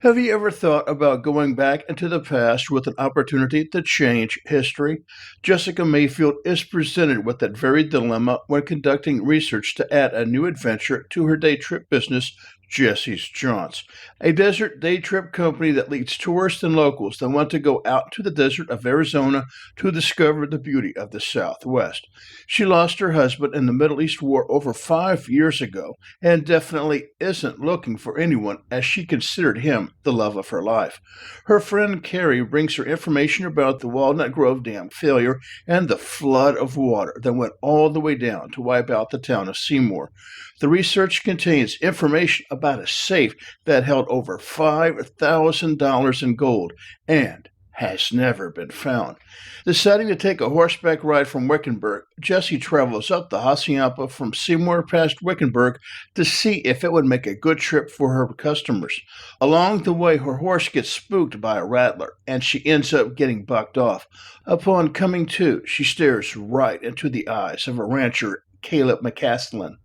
Have you ever thought about going back into the past with an opportunity to change history? Jessica Mayfield is presented with that very dilemma when conducting research to add a new adventure to her day trip business, Jesse's Jaunts, a desert day trip company that leads tourists and locals that want to go out to the desert of Arizona to discover the beauty of the Southwest. She lost her husband in the Middle East War over 5 years ago and definitely isn't looking for anyone as she considered him the love of her life. Her friend Carrie brings her information about the Walnut Grove Dam failure and the flood of water that went all the way down to wipe out the town of Seymour. The research contains information about a safe that held over $5,000 in gold and has never been found. Deciding to take a horseback ride from Wickenburg, Jesse travels up the Hassayampa from Seymour past Wickenburg to see if it would make a good trip for her customers. Along the way, her horse gets spooked by a rattler, and she ends up getting bucked off. Upon coming to, she stares right into the eyes of a rancher, Caleb McCaslin.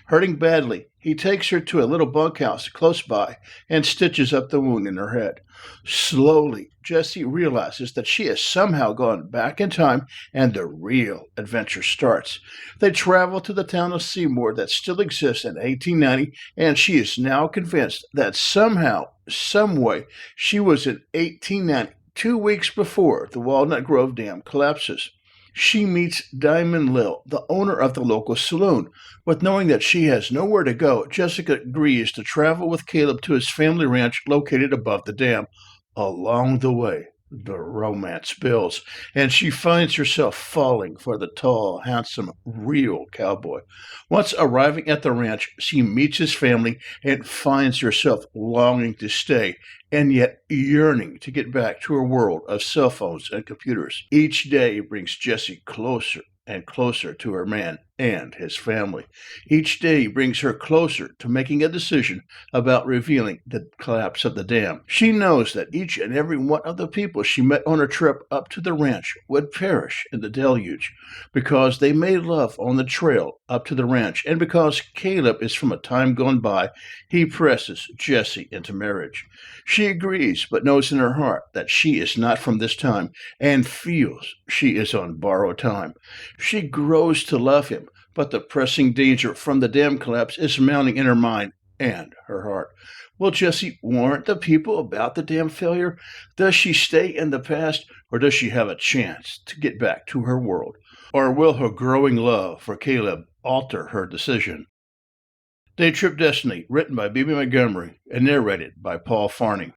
Hurting badly, he takes her to a little bunkhouse close by and stitches up the wound in her head. Slowly, Jessie realizes that she has somehow gone back in time and the real adventure starts. They travel to the town of Seymour that still exists in 1890, and she is now convinced that somehow, someway, she was in 1890, 2 weeks before the Walnut Grove Dam collapses. She meets Diamond Lil, the owner of the local saloon. With knowing that she has nowhere to go, Jessica agrees to travel with Caleb to his family ranch located above the dam. Along the way, the romance builds, and she finds herself falling for the tall, handsome, real cowboy. Once arriving at the ranch, she meets his family and finds herself longing to stay and yet yearning to get back to her world of cell phones and computers. Each day brings Jessie closer and closer to her man and his family. Each day brings her closer to making a decision about revealing the collapse of the dam. She knows that each and every one of the people she met on her trip up to the ranch would perish in the deluge because they made love on the trail up to the ranch, and because Caleb is from a time gone by, he presses Jessie into marriage. She agrees, but knows in her heart that she is not from this time and feels she is on borrowed time. She grows to love him, but the pressing danger from the dam collapse is mounting in her mind and her heart. Will Jessie warn the people about the dam failure? Does she stay in the past, or does she have a chance to get back to her world? Or will her growing love for Caleb alter her decision? Day Trip Destiny, written by B.B. Montgomery and narrated by Paul Farney.